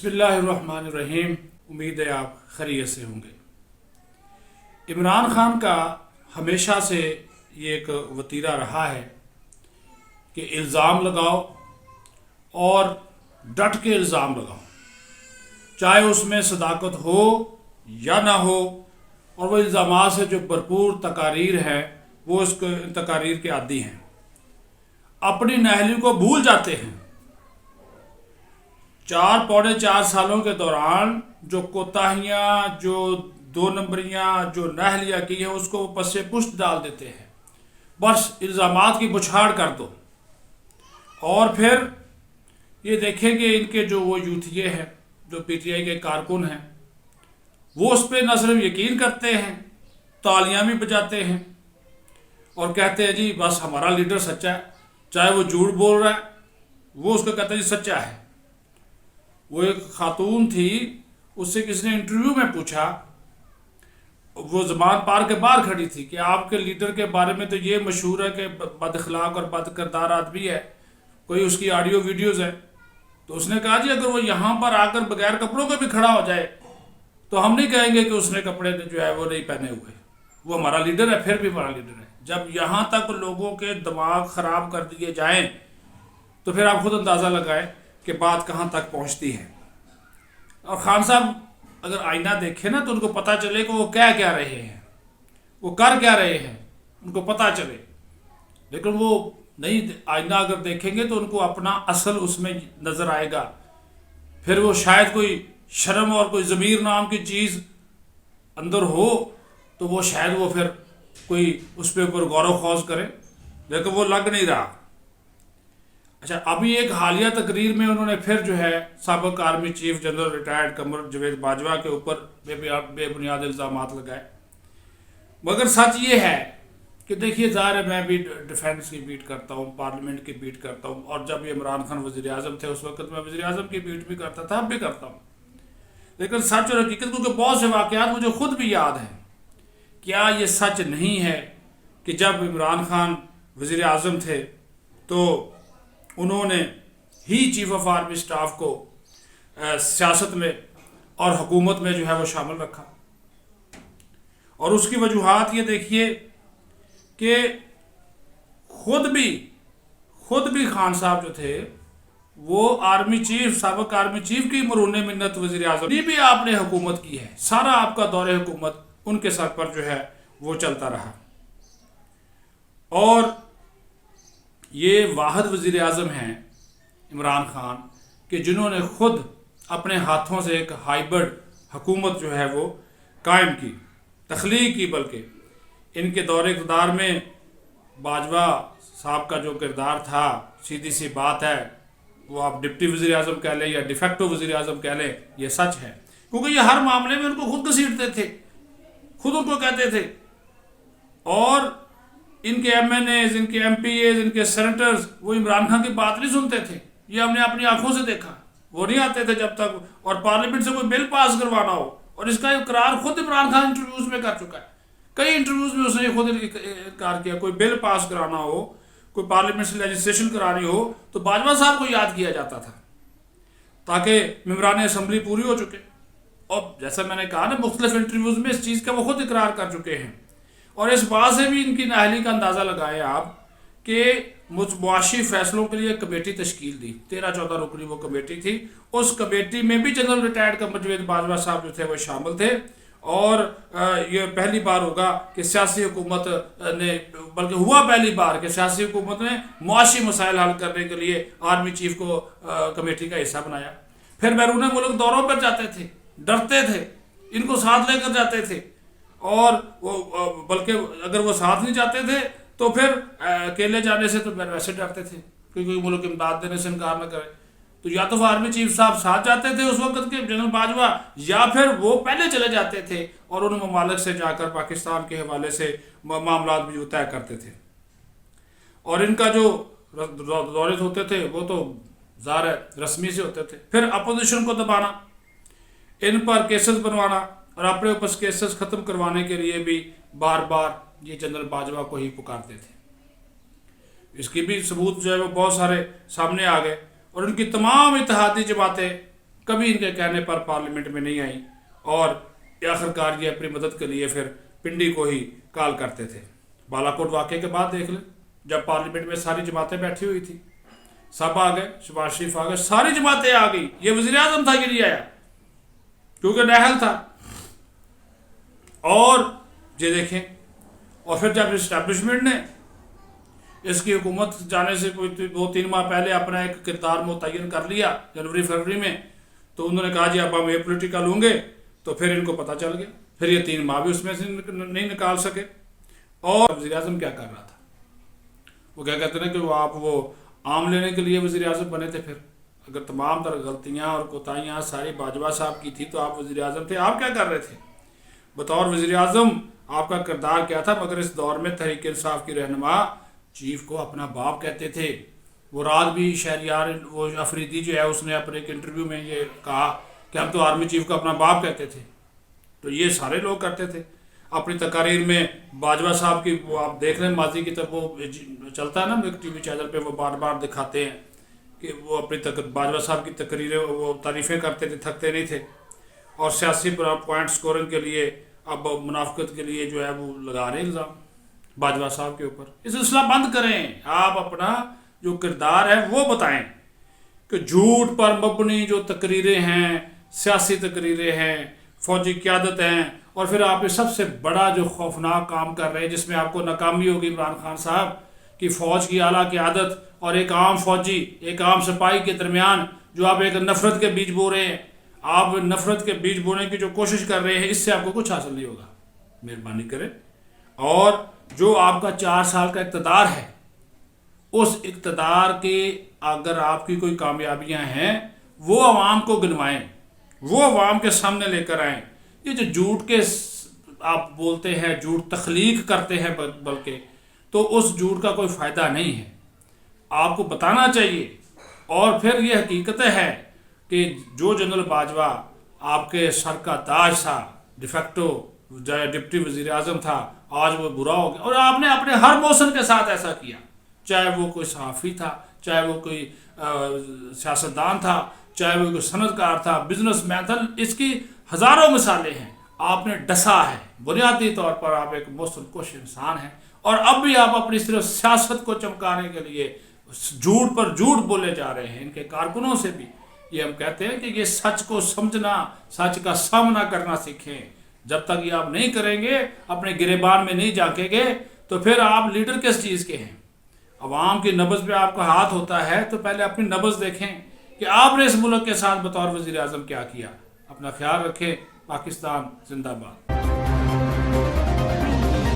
बिस्मिल्लाहिर्रहमानिर्रहीम। उम्मीद है आप खैरियत से होंगे। इमरान खान का हमेशा से ये एक वतीरा रहा है कि इल्ज़ाम लगाओ और डट के इल्ज़ाम लगाओ, चाहे उसमें सदाकत हो या ना हो। और वो इल्ज़ामात से जो भरपूर तकारीर है वो उसको तकारीर के आदी हैं, अपनी नाअहली को भूल जाते हैं। 4 पौने 4 सालों के दौरान जो कोताहियाँ, जो 2 नंबरियाँ, जो नाअहलियाँ की हैं, उसको वो पस्से पुश्त डाल देते हैं। बस इल्ज़ामात की बुछाड़ कर दो और फिर ये देखें कि इनके जो वो यूथिये हैं, जो पीटीआई के कारकुन हैं, वो उस पर न सिर्फ यकीन करते हैं, तालियां भी बजाते हैं और कहते हैं जी बस हमारा लीडर सच्चा है, चाहे वो झूठ बोल रहा है वो उसको कहते हैं जी सच्चा है। वो एक खातून थी, उससे किसी ने इंटरव्यू में पूछा, वो ज़मान पार के बाहर खड़ी थी, कि आपके लीडर के बारे में तो ये मशहूर है कि बदअखलाक और बदकिरदार आदमी है, कोई उसकी ऑडियो वीडियोज़ है। तो उसने कहा जी अगर वो यहाँ पर आकर बगैर कपड़ों के भी खड़ा हो जाए तो हम नहीं कहेंगे कि उसने कपड़े जो है वो नहीं पहने हुए, वो हमारा लीडर है, फिर भी हमारा लीडर है। जब यहाँ तक लोगों के दिमाग ख़राब कर दिए जाएं तो फिर आप खुद अंदाज़ा लगाएं कि बात कहाँ तक पहुँचती है। और खान साहब अगर आईना देखें ना तो उनको पता चले कि वो क्या क्या रहे हैं, वो कर क्या रहे हैं, उनको पता चले। लेकिन वो नहीं, आईना अगर देखेंगे तो उनको अपना असल उसमें नज़र आएगा। फिर वो शायद कोई शर्म और कोई ज़मीर नाम की चीज़ अंदर हो तो वो शायद वो फिर कोई उस पर ऊपर गौर खौज करे, लेकिन वो लग नहीं रहा। अच्छा, अभी एक हालिया तकरीर में उन्होंने फिर जो है साबिक army chief general retired Qamar Javed Bajwa के ऊपर बेबुनियाद इल्ज़ामात लगाए। मगर सच ये है कि देखिए, ज़ाहिर है मैं भी डिफेंस की बीट करता हूँ, पार्लियामेंट की बीट करता हूँ, और जब ये इमरान खान वज़ीर आज़म थे उस वक्त मैं वज़ीर आज़म की बीट भी करता था, अब भी करता हूँ। लेकिन सच और हकीकत, क्योंकि बहुत से वाक़यात मुझे खुद भी याद हैं। क्या ये सच नहीं है कि जब इमरान खान वज़ीर आज़म थे तो उन्होंने ही चीफ ऑफ आर्मी स्टाफ को सियासत में और हुकूमत में जो है वो शामिल रखा। और उसकी वजूहात ये देखिए कि खुद भी खान साहब जो थे वो आर्मी चीफ, साबिक आर्मी चीफ की मरून मिन्नत वज़ीर आज़म ने भी आपने हुकूमत की है, सारा आपका दौरे हुकूमत उनके सर पर जो है वो चलता रहा। और ये वाहिद वज़ीर आज़म हैं इमरान खान कि जिन्होंने खुद अपने हाथों से एक हाइब्रिड हुकूमत जो है वो कायम की, तख्लीक की। बल्कि इनके दौरे इक़्तिदार में बाजवा साहब का जो किरदार था, सीधी सी बात है, वो आप डिप्टी वज़ीर आज़म कह लें या डिफेक्टो वज़ीर आज़म कह लें, ये सच है। क्योंकि ये हर मामले में उनको खुद घसीटते थे, खुद उनको कहते थे। और इनके MNAs, इनके MPAs, इनके सेनेटर्स वो इमरान खान की बात नहीं सुनते थे, ये हमने अपनी आंखों से देखा। वो नहीं आते थे जब तक, और पार्लियामेंट से कोई बिल पास करवाना हो, और इसका इकरार खुद इमरान खान इंटरव्यूज़ में कर चुका है। कई इंटरव्यूज़ में उसने खुद इनकार किया, कोई बिल पास कराना हो, कोई पार्लियामेंट से लेजिस्लेशन करानी हो तो बाजवा साहब को याद किया जाता था, ताकि मेंबरान असम्बली पूरी हो चुके। और जैसा मैंने कहा ना, मुख्तलिफ इंटरव्यूज़ में इस चीज़ का वो खुद इकरार कर चुके हैं। और इस बात से भी इनकी नाअहली का अंदाज़ा लगाएं आप कि मुआशी फैसलों के लिए कमेटी तश्कील दी, 13-14 रुकनी वो कमेटी थी। उस कमेटी में भी जनरल रिटायर्ड कमर जावेद बाजवा साहब जो थे वो शामिल थे। और ये पहली बार होगा कि सियासी हुकूमत ने, बल्कि हुआ पहली बार कि सियासी हुकूमत ने मुआशी मसाइल हल करने के लिए आर्मी चीफ को कमेटी का हिस्सा बनाया। फिर बैरून मुल्क दौरों पर जाते थे, डरते थे, इनको साथ लेकर जाते थे। और वो बल्कि अगर वो साथ नहीं जाते थे तो फिर अकेले जाने से तो वैसे डरते थे कि कोई मुल्क इमदाद देने से इनकार न करे। तो या तो आर्मी चीफ साहब साथ जाते थे उस वक्त के जनरल बाजवा, या फिर वो पहले चले जाते थे और उन ममालिक से जाकर पाकिस्तान के हवाले से मामला भी तय करते थे। और इनका जो दौरे होते थे वो तो ज़ाहिर रस्मी से होते थे। फिर अपोजिशन को दबाना, इन पर केसेस बनवाना, और अपने ऊपर केसेस ख़त्म करवाने के लिए भी बार बार ये जनरल बाजवा को ही पुकारते थे। इसकी भी सबूत जो है वो बहुत सारे सामने आ गए। और उनकी तमाम इत्तेहादी जमातें کبھی ان کے کہنے پر پارلیمنٹ میں نہیں آئی، اور آخرکار یہ اپنی مدد کے لیے پھر پنڈی کو ہی کال کرتے تھے۔ بالا کوٹ واقعے کے بعد دیکھ لیں، جب پارلیمنٹ میں ساری جماعتیں بیٹھی ہوئی تھی، سب آ گئے، شہباز شریف آ گئے، ساری جماعتیں آ گئی، یہ وزیر اعظم تھا، یہ نہیں آیا کیونکہ نہل تھا۔ اور یہ دیکھیں، اور پھر جب اسٹیبلشمنٹ نے اس کی حکومت جانے سے کوئی 2-3 ماہ پہلے اپنا ایک کردار متعین کر لیا جنوری فروری میں، تو انہوں نے کہا جی اب ہم یہ پولیٹیکل ہوں گے، تو پھر ان کو پتہ چل گیا، پھر یہ 3 ماہ بھی اس میں سے نہیں نکال سکے۔ اور وزیر اعظم کیا کر رہا تھا؟ وہ کیا کہتے ہیں کہ وہ آپ وہ عام لینے کے لیے وزیر اعظم بنے تھے۔ پھر اگر تمام تر غلطیاں اور کوتاہیاں ساری باجوہ صاحب کی تھی تو آپ وزیر اعظم تھے، آپ کیا کر رہے تھے؟ بطور وزیر اعظم آپ کا کردار کیا تھا؟ مگر اس دور میں تحریک انصاف کی رہنما چیف کو اپنا باپ کہتے تھے۔ وہ رات بھی شہریار وہ افریدی جو ہے اس نے اپنے ایک انٹرویو میں یہ کہا کہ ہم تو آرمی چیف کو اپنا باپ کہتے تھے۔ تو یہ سارے لوگ کرتے تھے۔ اپنی تقاریر میں باجوہ صاحب کی وہ آپ دیکھ رہے ہیں، ماضی کی طرف وہ چلتا ہے نا ایک ٹی وی چینل پہ، وہ بار بار دکھاتے ہیں کہ وہ اپنی باجوہ صاحب کی تقریریں وہ تعریفیں کرتے تھے، تھکتے نہیں تھے، اور سیاسی پوائنٹ سکورنگ کے لیے اب منافقت کے لیے جو ہے وہ لگا رہے ہیں الزام باجوہ صاحب کے اوپر۔ یہ سلسلہ بند کریں، آپ اپنا جو کردار ہے وہ بتائیں کہ جھوٹ پر مبنی جو تقریریں ہیں، سیاسی تقریریں ہیں، فوجی قیادت ہیں، اور پھر آپ یہ سب سے بڑا جو خوفناک کام کر رہے ہیں جس میں آپ کو ناکامی ہوگی عمران خان صاحب کی فوج کی اعلیٰ قیادت اور ایک عام فوجی، ایک عام سپاہی کے درمیان جو آپ ایک نفرت کے بیج بو رہے ہیں، آپ نفرت کے بیج بونے کی جو کوشش کر رہے ہیں، اس سے آپ کو کچھ حاصل نہیں ہوگا۔ مہربانی کریں، اور جو آپ کا 4 سال کا اقتدار ہے، اس اقتدار کے اگر آپ کی کوئی کامیابیاں ہیں وہ عوام کو گنوائیں، وہ عوام کے سامنے لے کر آئیں۔ یہ جو جھوٹ کے آپ بولتے ہیں، جھوٹ تخلیق کرتے ہیں بلکہ، تو اس جھوٹ کا کوئی فائدہ نہیں ہے، آپ کو بتانا چاہیے۔ اور پھر یہ حقیقت ہے کہ جو جنرل باجوہ آپ کے سر کا تاج تھا، ڈیفیکٹو ڈپٹی وزیر اعظم تھا، آج وہ برا ہو گیا، اور آپ نے اپنے ہر موشن کے ساتھ ایسا کیا، چاہے وہ کوئی صحافی تھا، چاہے وہ کوئی سیاستدان تھا، چاہے وہ کوئی صنعت کار تھا، بزنس مین تھا، اس کی ہزاروں مثالیں ہیں۔ آپ نے ڈسا ہے، بنیادی طور پر آپ ایک محسن کش انسان ہیں، اور اب بھی آپ اپنی صرف سیاست کو چمکانے کے لیے جھوٹ پر جھوٹ بولے جا رہے ہیں۔ ان کے کارکنوں سے بھی یہ ہم کہتے ہیں کہ یہ سچ کو سمجھنا، سچ کا سامنا کرنا سیکھیں۔ جب تک یہ آپ نہیں کریں گے، اپنے گریبان میں نہیں جھانکیں گے، تو پھر آپ لیڈر کس چیز کے ہیں؟ عوام کی نبض پہ آپ کا ہاتھ ہوتا ہے تو پہلے اپنی نبض دیکھیں کہ آپ نے اس ملک کے ساتھ بطور وزیر اعظم کیا کیا۔ اپنا خیال رکھیں۔ پاکستان زندہ باد۔